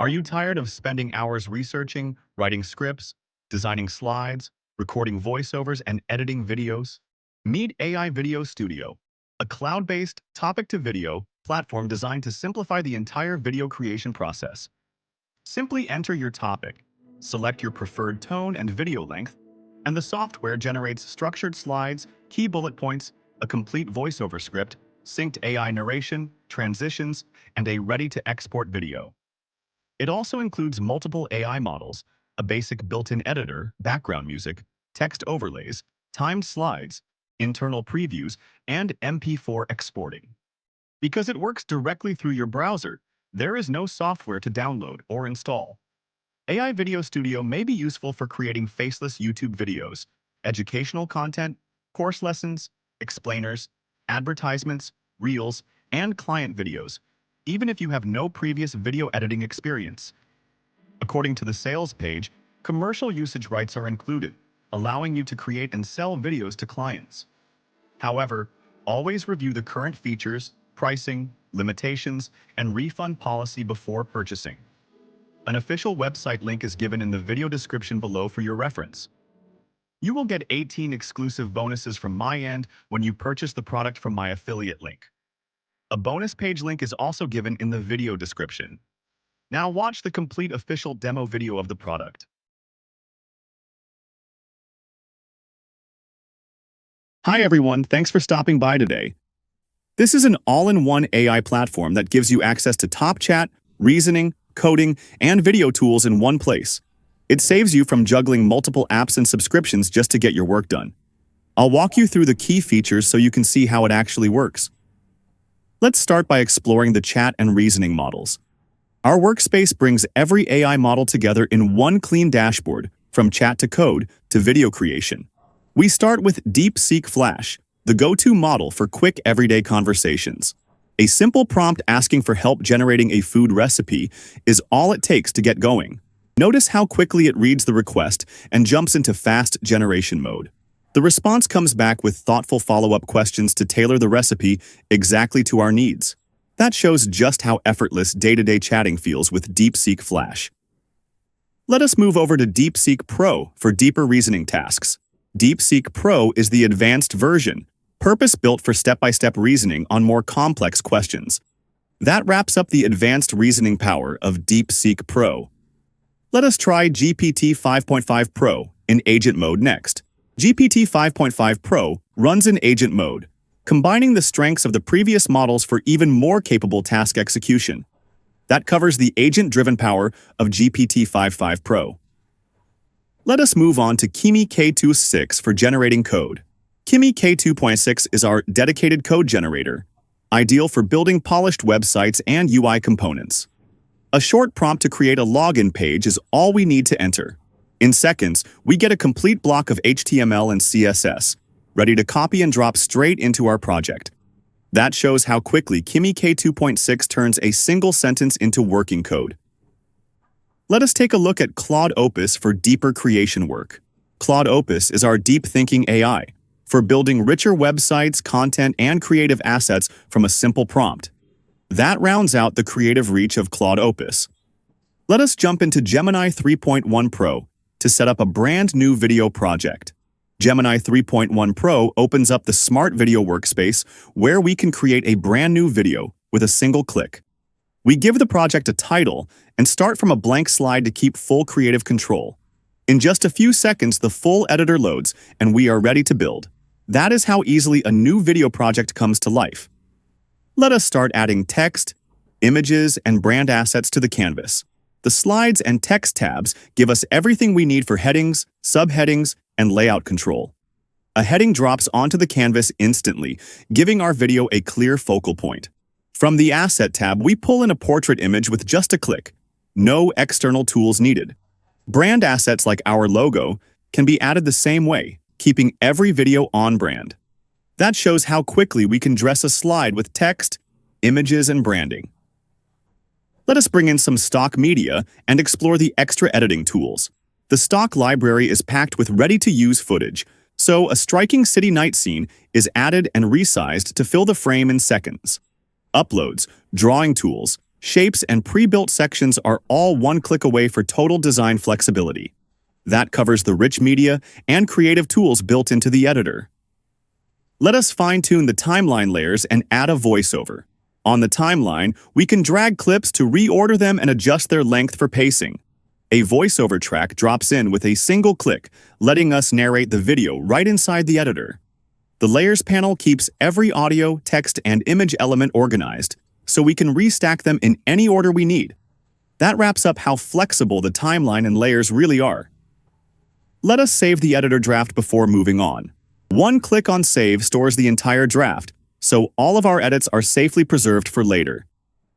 Are you tired of spending hours researching, writing scripts, designing slides, recording voiceovers, and editing videos? Meet AI Video Studio, a cloud-based topic-to-video platform designed to simplify the entire video creation process. Simply enter your topic, select your preferred tone and video length, and the software generates structured slides, key bullet points, a complete voiceover script, synced AI narration, transitions, and a ready-to-export video. It also includes multiple AI models, a basic built-in editor, background music, text overlays, timed slides, internal previews, and MP4 exporting. Because it works directly through your browser, there is no software to download or install. AI Video Studio may be useful for creating faceless YouTube videos, educational content, course lessons, explainers, advertisements, reels, and client videos, even if you have no previous video editing experience. According to the sales page, commercial usage rights are included, allowing you to create and sell videos to clients. However, always review the current features, pricing, limitations, and refund policy before purchasing. An official website link is given in the video description below for your reference. You will get 18 exclusive bonuses from my end when you purchase the product from my affiliate link. A bonus page link is also given in the video description. Now watch the complete official demo video of the product. Hi everyone, thanks for stopping by today. This is an all-in-one AI platform that gives you access to top chat, reasoning, coding, and video tools in one place. It saves you from juggling multiple apps and subscriptions just to get your work done. I'll walk you through the key features so you can see how it actually works. Let's start by exploring the chat and reasoning models. Our workspace brings every AI model together in one clean dashboard, from chat to code to video creation. We start with DeepSeek Flash, the go-to model for quick everyday conversations. A simple prompt asking for help generating a food recipe is all it takes to get going. Notice how quickly it reads the request and jumps into fast generation mode. The response comes back with thoughtful follow-up questions to tailor the recipe exactly to our needs. That shows just how effortless day-to-day chatting feels with DeepSeek Flash. Let us move over to DeepSeek Pro for deeper reasoning tasks. DeepSeek Pro is the advanced version, purpose-built for step-by-step reasoning on more complex questions. That wraps up the advanced reasoning power of DeepSeek Pro. Let us try GPT 5.5 Pro in agent mode next. GPT 5.5 Pro runs in agent mode, combining the strengths of the previous models for even more capable task execution. That covers the agent-driven power of GPT 5.5 Pro. Let us move on to Kimi K2.6 for generating code. Kimi K2.6 is our dedicated code generator, ideal for building polished websites and UI components. A short prompt to create a login page is all we need to enter. In seconds, we get a complete block of HTML and CSS, ready to copy and drop straight into our project. That shows how quickly Kimi K2.6 turns a single sentence into working code. Let us take a look at Claude Opus for deeper creation work. Claude Opus is our deep thinking AI for building richer websites, content, and creative assets from a simple prompt. That rounds out the creative reach of Claude Opus. Let us jump into Gemini 3.1 Pro to set up a brand new video project. Gemini 3.1 Pro opens up the smart video workspace where we can create a brand new video with a single click. We give the project a title and start from a blank slide to keep full creative control. In just a few seconds, the full editor loads and we are ready to build. That is how easily a new video project comes to life. Let us start adding text, images, and brand assets to the canvas. The slides and text tabs give us everything we need for headings, subheadings, and layout control. A heading drops onto the canvas instantly, giving our video a clear focal point. From the Asset tab, we pull in a portrait image with just a click. No external tools needed. Brand assets like our logo can be added the same way, keeping every video on brand. That shows how quickly we can dress a slide with text, images, and branding. Let us bring in some stock media and explore the extra editing tools. The stock library is packed with ready-to-use footage, so a striking city night scene is added and resized to fill the frame in seconds. Uploads, drawing tools, Shapes and pre-built sections are all one click away for total design flexibility. That covers the rich media and creative tools built into the editor. Let us fine-tune the timeline layers and add a voiceover. On the timeline, we can drag clips to reorder them and adjust their length for pacing. A voiceover track drops in with a single click, letting us narrate the video right inside the editor. The Layers panel keeps every audio, text, and image element organized, so we can restack them in any order we need. That wraps up how flexible the timeline and layers really are. Let us save the editor draft before moving on. One click on Save stores the entire draft, so all of our edits are safely preserved for later.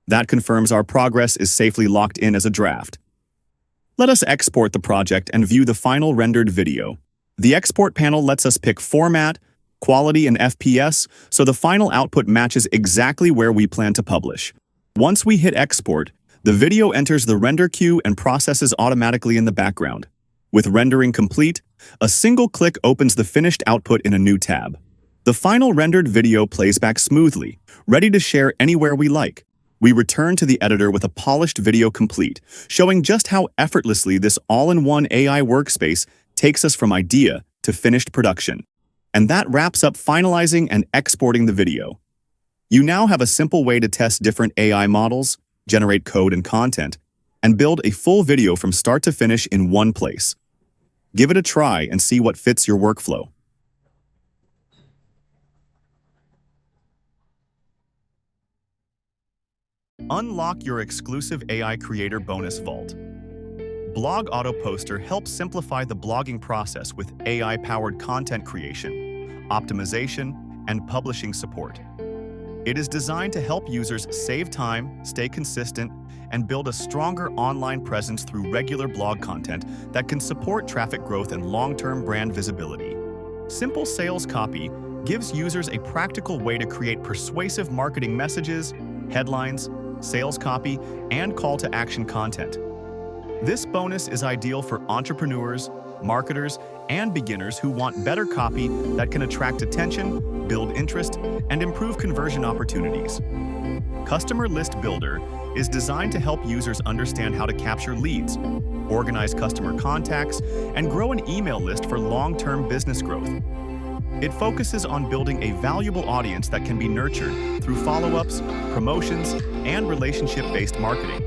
That confirms our progress is safely locked in as a draft. Let us export the project and view the final rendered video. The Export panel lets us pick format, quality, and FPS, so the final output matches exactly where we plan to publish. Once we hit Export, the video enters the render queue and processes automatically in the background. With rendering complete, a single click opens the finished output in a new tab. The final rendered video plays back smoothly, ready to share anywhere we like. We return to the editor with a polished video complete, showing just how effortlessly this all-in-one AI workspace takes us from idea to finished production. And that wraps up finalizing and exporting the video. You now have a simple way to test different AI models, generate code and content, and build a full video from start to finish in one place. Give it a try and see what fits your workflow. Unlock your exclusive AI Creator Bonus Vault. Blog Auto Poster helps simplify the blogging process with AI-powered content creation, optimization, and publishing support. It is designed to help users save time, stay consistent, and build a stronger online presence through regular blog content that can support traffic growth and long-term brand visibility. Simple sales copy gives users a practical way to create persuasive marketing messages, headlines, sales copy, and call-to-action content. This bonus is ideal for entrepreneurs, marketers, and beginners who want better copy that can attract attention, build interest, and improve conversion opportunities. Customer List Builder is designed to help users understand how to capture leads, organize customer contacts, and grow an email list for long-term business growth. It focuses on building a valuable audience that can be nurtured through follow-ups, promotions, and relationship-based marketing.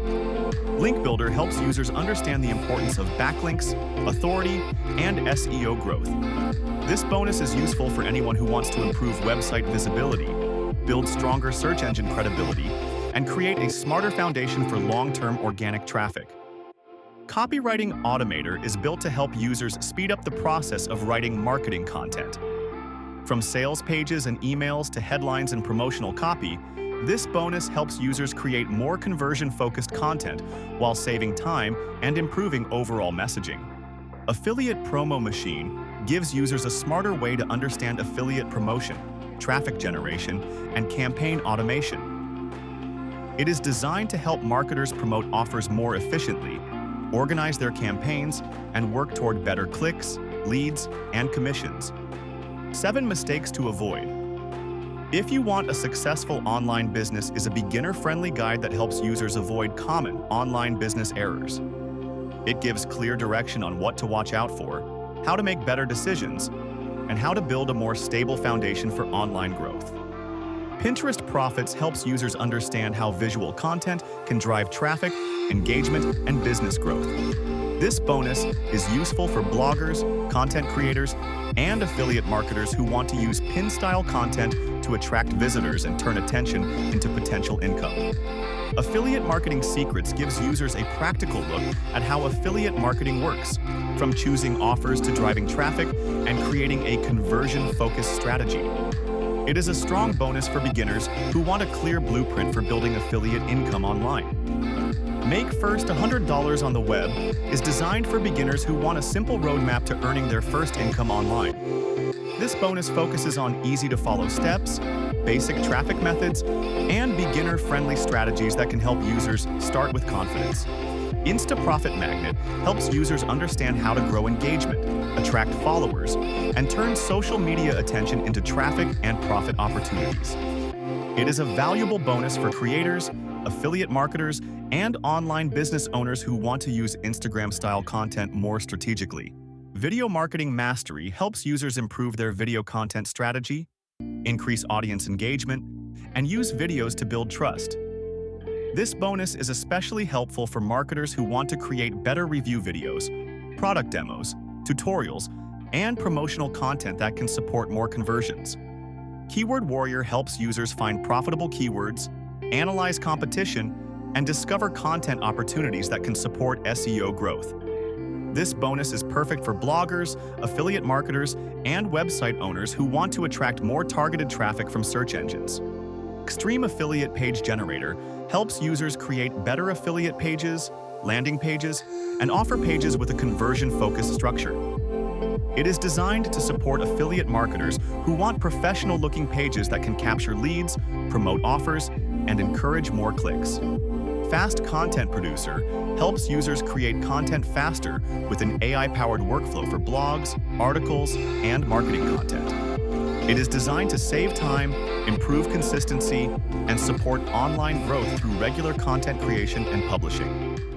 Link Builder helps users understand the importance of backlinks, authority, and SEO growth. This bonus is useful for anyone who wants to improve website visibility, build stronger search engine credibility, and create a smarter foundation for long-term organic traffic. Copywriting Automator is built to help users speed up the process of writing marketing content. From sales pages and emails to headlines and promotional copy, this bonus helps users create more conversion-focused content while saving time and improving overall messaging. Affiliate Promo Machine gives users a smarter way to understand affiliate promotion, traffic generation, and campaign automation. It is designed to help marketers promote offers more efficiently, organize their campaigns, and work toward better clicks, leads, and commissions. 7 mistakes to avoid. If You Want a Successful Online Business is a beginner-friendly guide that helps users avoid common online business errors. It gives clear direction on what to watch out for, how to make better decisions, and how to build a more stable foundation for online growth. Pinterest Profits helps users understand how visual content can drive traffic, engagement, and business growth. This bonus is useful for bloggers, content creators, and affiliate marketers who want to use pin-style content to attract visitors and turn attention into potential income. Affiliate Marketing Secrets gives users a practical look at how affiliate marketing works, from choosing offers to driving traffic and creating a conversion-focused strategy. It is a strong bonus for beginners who want a clear blueprint for building affiliate income online. Make First $100 on the Web is designed for beginners who want a simple roadmap to earning their first income online. This bonus focuses on easy-to-follow steps, basic traffic methods, and beginner-friendly strategies that can help users start with confidence. Profit Magnet helps users understand how to grow engagement, attract followers, and turn social media attention into traffic and profit opportunities. It is a valuable bonus for creators, affiliate marketers, and online business owners who want to use Instagram-style content more strategically. Video Marketing Mastery helps users improve their video content strategy, increase audience engagement, and use videos to build trust. This bonus is especially helpful for marketers who want to create better review videos, product demos, tutorials, and promotional content that can support more conversions. Keyword Warrior helps users find profitable keywords, analyze competition, and discover content opportunities that can support SEO growth. This bonus is perfect for bloggers, affiliate marketers, and website owners who want to attract more targeted traffic from search engines. Extreme Affiliate Page Generator helps users create better affiliate pages, landing pages, and offer pages with a conversion-focused structure. It is designed to support affiliate marketers who want professional-looking pages that can capture leads, promote offers, and encourage more clicks. Fast Content Producer helps users create content faster with an AI-powered workflow for blogs, articles, and marketing content. It is designed to save time, improve consistency, and support online growth through regular content creation and publishing.